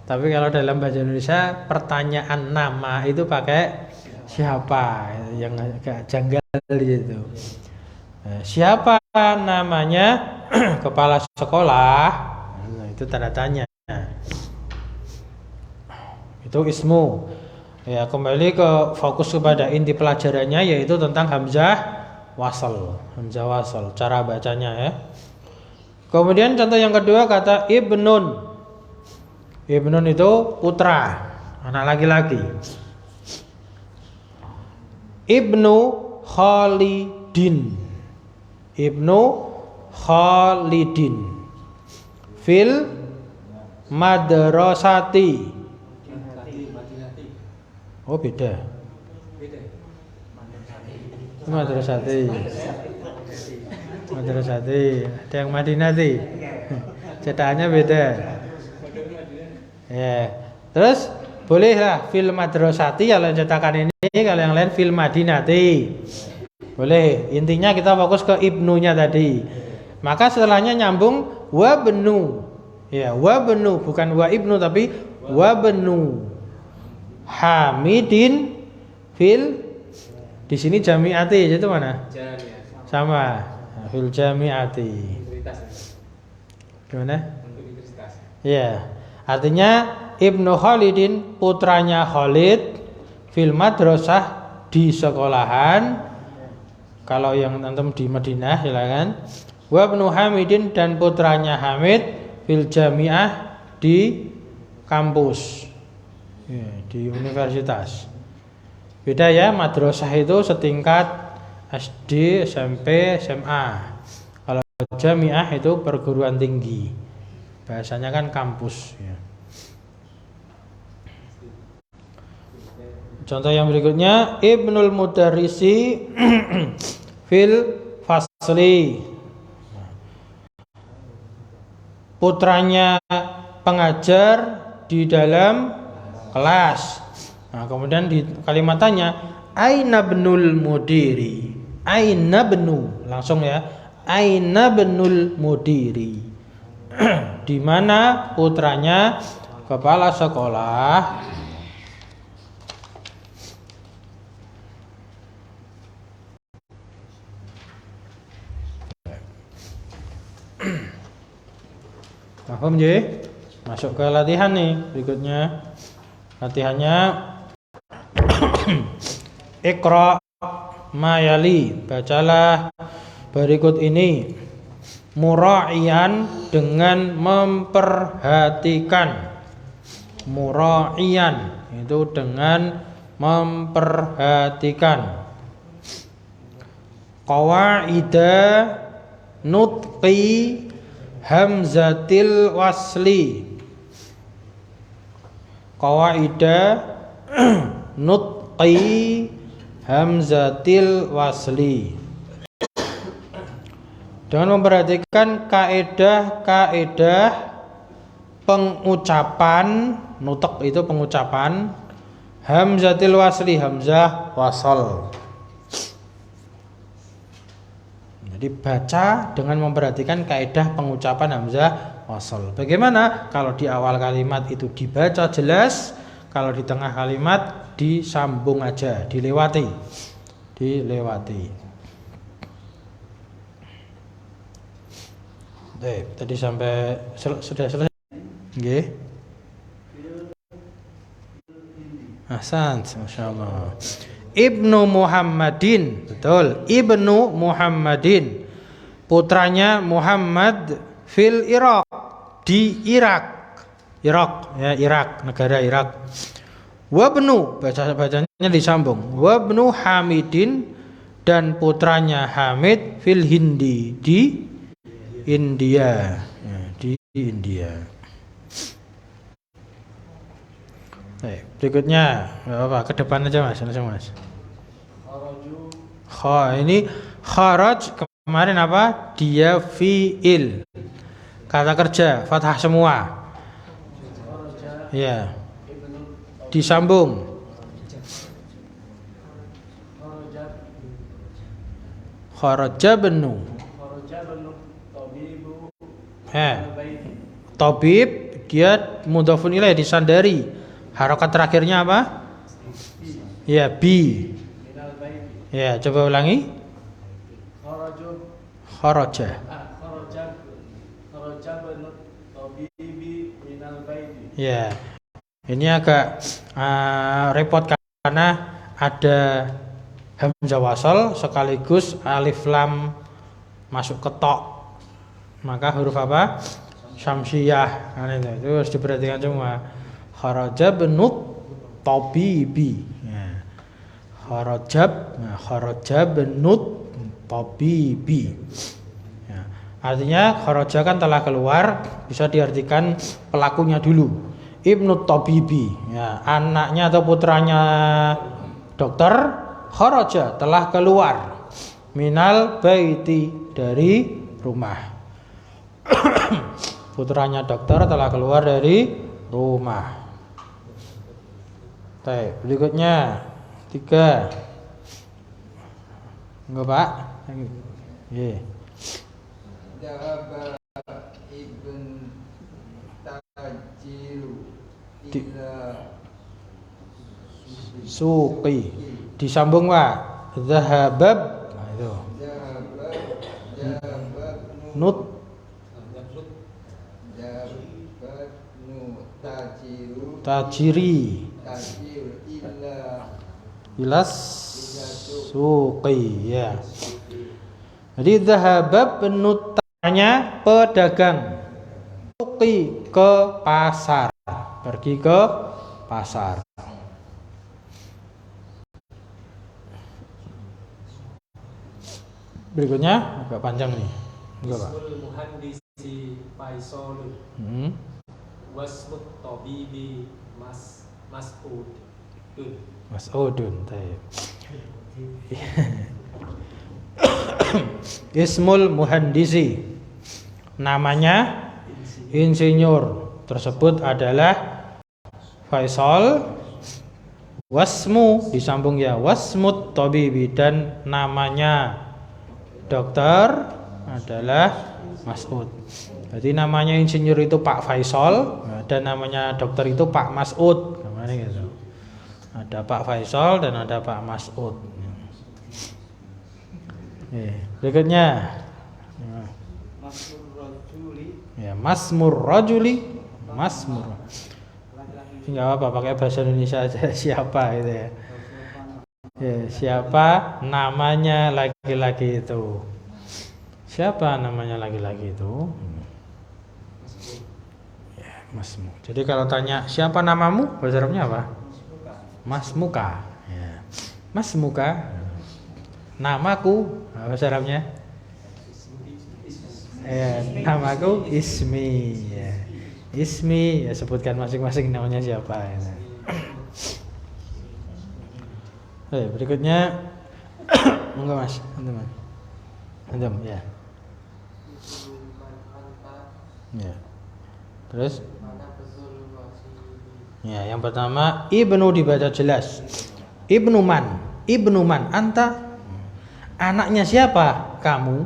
Tapi kalau dalam bahasa Indonesia pertanyaan nama itu pakai siapa, yang agak janggal gitu. Nah, siapa namanya kepala sekolah? Nah, itu tanda tanya. Itu ismu. Ya, kembali ke fokus kepada inti pelajarannya yaitu tentang hamzah wasal. Hamzah wasal, cara bacanya ya. Kemudian contoh yang kedua kata ibnun. Ibnun itu putra, anak laki-laki. Ibnu Khalidin. Ibnu Khalidin fil madrasati. Oh beda. Madrasati. Ada yang Madinati. Cetakannya beda. Ya. Terus bolehlah fil madrasati kalau cetakan ini, kalau yang lain fil madinati. Boleh. Intinya kita fokus ke ibnunya tadi. Maka setelahnya nyambung wa benu. Ya, wa benu bukan wa ibnu tapi wa benu. Hamidin fil di sini jamiati itu mana? Sama. Fil jamiati. Gimana? Ya. Artinya Ibnu Khalidin putranya Khalid fil madrasah di sekolahan. Kalau yang antum di Madinah silakan. Wa Ibnu Hamidin dan putranya Hamid fil jamiah di kampus. Ya, di universitas. Beda ya, madrasah itu setingkat SD, SMP, SMA. Kalau jamiah itu perguruan tinggi. Bahasanya kan kampus ya. Contoh yang berikutnya Ibnul Mudarrisi fil fasli. Putranya pengajar di dalam kelas. Nah, kemudian di kalimat tanya aina benul mudiri. Aina benu, langsung ya. Aina benul mudiri. Di mana putranya kepala sekolah? Paham ya? Masuk ke latihan nih berikutnya. Latihannya Iqra mayali, bacalah berikut ini mura'iyan dengan memperhatikan. Mura'iyan itu dengan memperhatikan. Qawaida nutqi hamzatil wasli. Qawaidah nutqi hamzatil wasli. Dengan memperhatikan kaedah-kaedah pengucapan, nutek itu pengucapan, hamzatil wasli, hamzah wasal. Jadi baca dengan memperhatikan kaedah pengucapan hamzah wasal. Bagaimana kalau di awal kalimat itu dibaca jelas, kalau di tengah kalimat disambung aja, dilewati. Tadi sampai sudah selesai. Nggih. Ahsan, masyaallah. Ibnu Muhammadin, betul. Ibnu Muhammadin, putranya Muhammad fil Irak, di Irak. Ya, Irak, negara Irak. Wabnu, bacanya disambung. Wabnu Hamidin, dan putranya Hamid fil Hindi, di India. Ya, di India. Berikutnya, apa? Ke depan aja mas, langsung mas. Ini kharaj kemarin apa? Dia fiil, kata kerja, fathah semua. Ya, disambung. Kharaja benu. Tabib, dia mudhafun ilaih, disandari. Harokat terakhirnya apa? Ya, bi. Ya, coba ulangi. Kharaja. Ya, ini agak repot karena ada hamzah wasal sekaligus alif lam masuk ke tok. Maka huruf apa? Syamsiyah. Nah, itu harus diperhatikan semua. Kharaja benut tabibi. Ya. Kharaja benut tabibi. Ya. Artinya kharaja kan telah keluar, bisa diartikan pelakunya dulu. Ibnu tabibi, ya, anaknya atau putranya dokter. Kharaja, telah keluar. Minal baiti, dari rumah. Putranya dokter telah keluar dari rumah. Baik, berikutnya 3. Enggak Pak? Nggih. Dhahaba ibn tajiru ila suqi. Disambung Pak. Dhahabab. Nah itu. Nut tajiri ilas suqi, ya. Jadi dhahaba penutanya pedagang, suqi ke pasar, pergi ke pasar. Berikutnya agak panjang nih. Enggak Pak? Muhandisi Faisal wasmut tabibi Mas'udun. Baik. Ismul muhandisi, namanya insinyur tersebut adalah Faisal. Wasmu, disambung ya, wasmut tabibi, dan namanya dokter adalah Mas'ud. Jadi namanya insinyur itu Pak Faisal, dan namanya dokter itu Pak Mas'ud. Kemarin gitu. Ada Pak Faisal dan ada Pak Mas'ud. Berikutnya, ya, masmur rajuli, masmur. Enggak apa-apa, pakai bahasa Indonesia aja. Siapa itu ya? Ya, siapa namanya laki-laki itu? Siapa namanya laki-laki itu? Ya, masmu. Jadi kalau tanya siapa namamu, bahasa Arabnya apa? Masmuka. Ya. Masmuka. Namaku, bahasa Arabnya? Ya, namaku ismi ya. Ismi ya, sebutkan masing-masing namanya siapa ya. Berikutnya monggo Mas, teman-teman. Antum ya. Ya. Terus ya, yang pertama ibnu dibaca jelas. Ibnu man, anta. Anaknya siapa? Kamu.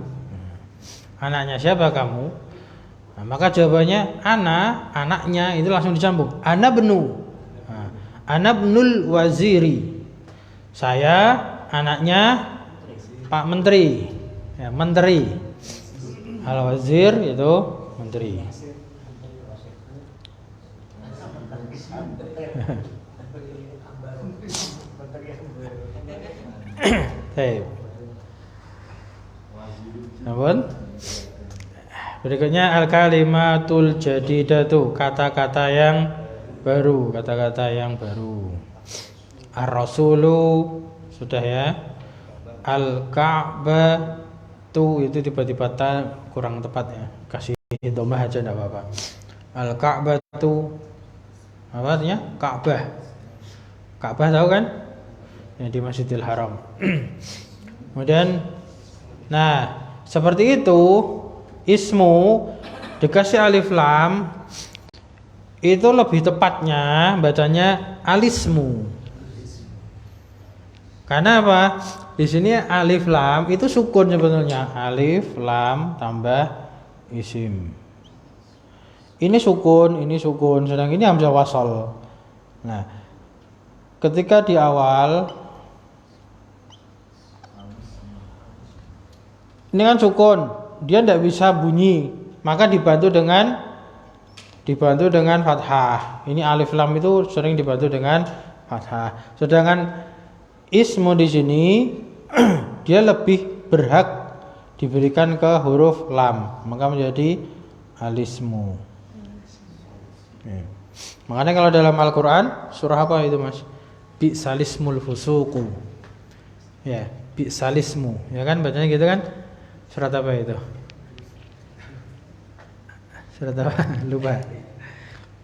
Anaknya siapa kamu? Nah, maka jawabannya anaknya itu langsung disambung. Ana benu. Nah, ana bnul waziri. Saya anaknya Pak Menteri. Ya, menteri. Al wazir itu menteri. Baik. Namun berikutnya al-kalimatul jadidatu, kata-kata yang baru, kata-kata yang baru. Ar-rasulu sudah ya. Al-ka'batu itu tiba-tiba kurang tepat ya. Kasih domah aja enggak apa-apa. Al-ka'batu apa artinya? Ka'bah. Ka'bah tahu kan? Yang di Masjidil Haram. Kemudian nah, seperti itu ismu dikasih alif lam itu lebih tepatnya bacanya alismu. Karena apa? Di sini alif lam itu sukun sebetulnya. Alif lam tambah isim. Ini sukun, sedang ini hamzah wasal. Nah, ketika di awal ini kan sukun, dia tidak bisa bunyi, maka dibantu dengan fathah. Ini alif lam itu sering dibantu dengan fathah. Sedangkan ismu di sini dia lebih berhak diberikan ke huruf lam, maka menjadi alismu. Makanya kalau dalam Al-Quran surah apa itu Mas? Bi'salismul fusuku. Ya, bi'salismu. Ya kan bacanya gitu kan? Surat apa itu? Surat apa? Lupa.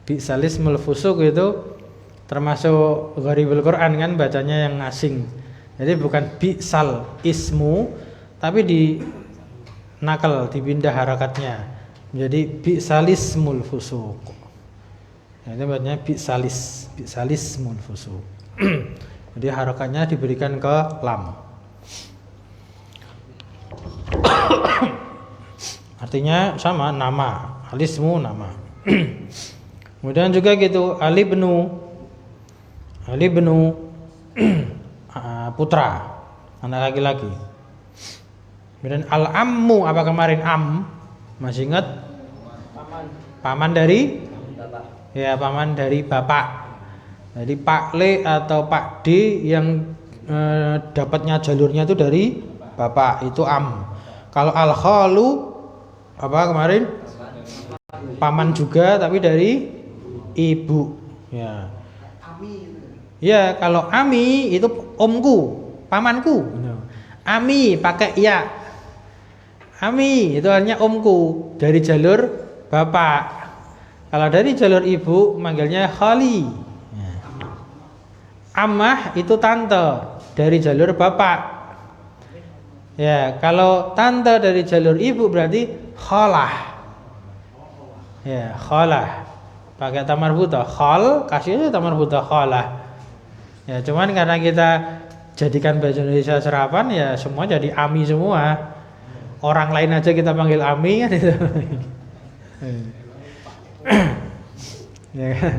Bi'salismul fusuk itu termasuk gharibul Quran kan, bacanya yang asing. Jadi bukan bi'sal ismu, tapi di nakal, dipindah harakatnya menjadi bi'salismul fusuk. Nah, itu bacanya bi'salismul fusuk. Jadi harakatnya diberikan ke lam. Artinya sama, nama. Alismu nama. Kemudian juga gitu, alibnu putra, anak laki-laki. Kemudian al-ammu, apa kemarin am? Masih ingat? Paman dari ya, paman dari bapak. Jadi Pak Le atau Pak D yang dapatnya jalurnya itu dari bapak, itu am. Kalau al-khalu apa kemarin? Paman juga tapi dari ibu. Ya. Ya, kalau ami itu omku, pamanku. Ami pakai ya. Ami itu artinya omku dari jalur bapak. Kalau dari jalur ibu manggilnya khali. Ammah itu tante dari jalur bapak. Ya, kalau tante dari jalur ibu berarti khalah. Ya, khalah. Pakai tamar buta, khal, kasihnya tamar buta khalah. Ya, cuman karena kita jadikan bahasa Indonesia serapan ya semua jadi ami semua. Orang lain aja kita panggil ami kan itu. Ya kan?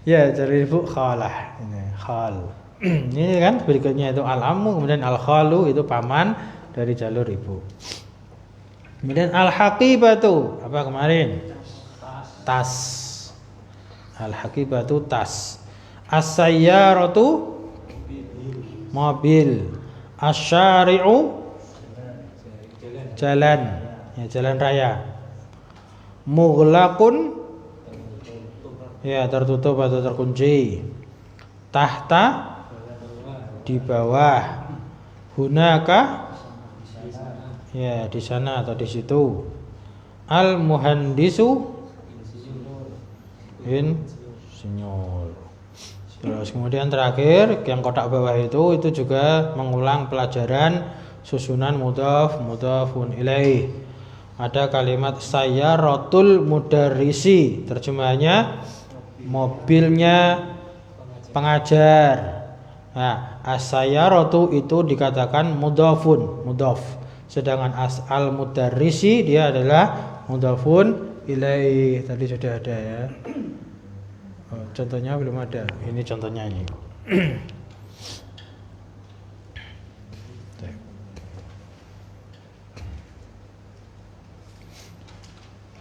Ya, dari ibu khalah. Ini khal. Ini kan berikutnya itu al-ammu, kemudian al-khalu itu paman dari jalur ibu. Kemudian al-haqibatu, apa kemarin? Tas. Al-haqibatu tas. As-sayyaratu mobil. Asy-syari'u jalan. Ya, jalan raya. Mughlaqun ya, tertutup atau terkunci. Tahta di bawah. Hunaka Ya, di sana atau di situ. Al muhandisu insinyur. Terus kemudian terakhir yang kotak bawah itu juga mengulang pelajaran susunan mudhaf mudhafun ilaih. Ada kalimat sayyaratul mudarrisi, terjemahannya mobilnya pengajar. Nah, as-sayyaratu itu dikatakan mudhafun, mudhaf. Sedangkan al mudarrisi dia adalah mudhafun ilaih. Tadi sudah ada ya. Oh, contohnya belum ada. Ini contohnya ini.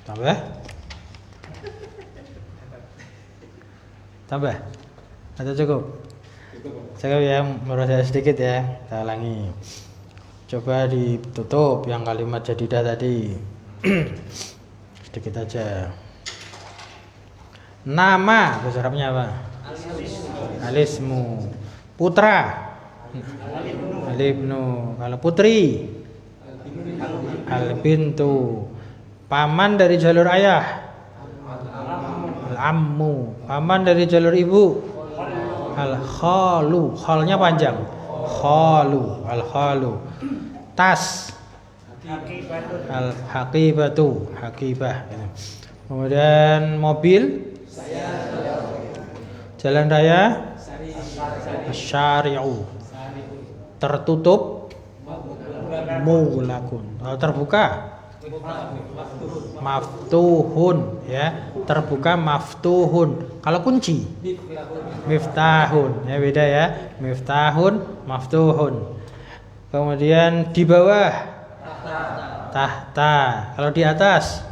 Tambah? Tambah? Atau cukup? Cukup ya, menurut saya sedikit ya. Kita ulangi. Coba ditutup yang kalimat jadidah tadi. Sedikit aja. Nama bahasa Arabnya apa? Alismu. Putra. Alibnu. Kalau putri, albintu. Paman dari jalur ayah, al-ammu. Paman dari jalur ibu, al-khalu. Khalnya panjang, khalu, al-khalu. Tas, al-haqibatu, haqibah. Kemudian mobil, jalan raya, syari'u. Tertutup, mulakun. Kalau terbuka, maftuhun, ya. Terbuka maftuhun. Kalau kunci, miftahun. Ya beda ya. Miftahun, maftuhun. Kemudian di bawah, tahta. Kalau di atas,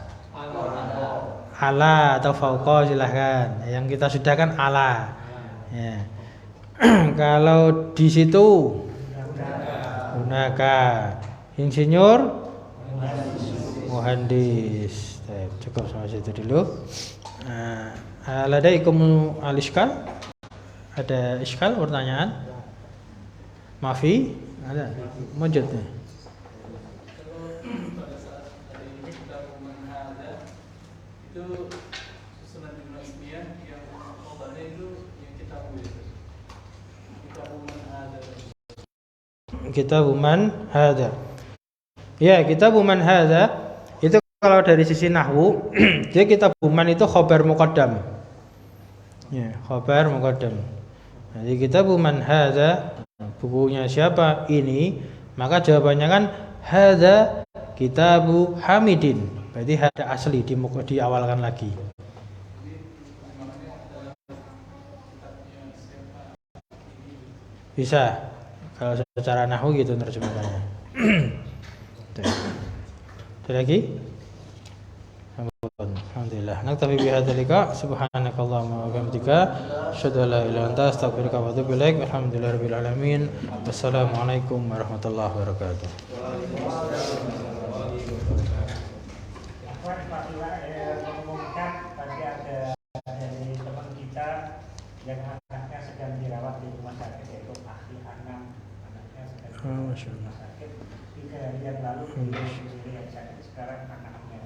ala atau fauqa silahkan. Yang kita sudah kan ala. Ya. Kalau di situ, hunaka. Insinyur, muhandis. Cukup sampai situ dulu. Ladaikum al-iskal? Ada iskal pertanyaan? Mafi? Ada? Mujud nih. Itu susunan jumlah ismiyah yang mudhafnya itu yang Kitabu man hadza. Ya, kitabu man hadza itu kalau dari sisi nahwu dia kitabu man itu khobar muqaddam. Ya, khobar muqaddam. Jadi kitabu man hadza, bukunya siapa ini? Maka jawabannya kan hadza kitabu Hamidin. Berarti hadza asli diawalkan lagi. Bisa. Kalau secara nahwu gitu terjemahannya. Ada lagi? Alhamdulillah. Naktafi bihadzal liqa. Subhanakallahumma wa bihamdika asyhadu an la ilaha illa anta astaghfiruka wa atubu ilaik. Alhamdulillahirabbil alamin. Wassalamualaikum warahmatullahi wabarakatuh. Mengumumkan tadi ada dari teman kita yang anaknya sedang dirawat di rumah sakit, yaitu Akhi Anam. Anaknya sedang dirawat di rumah sakit 3 hari yang lalu, beliau sendiri yang sakit, sekarang anaknya.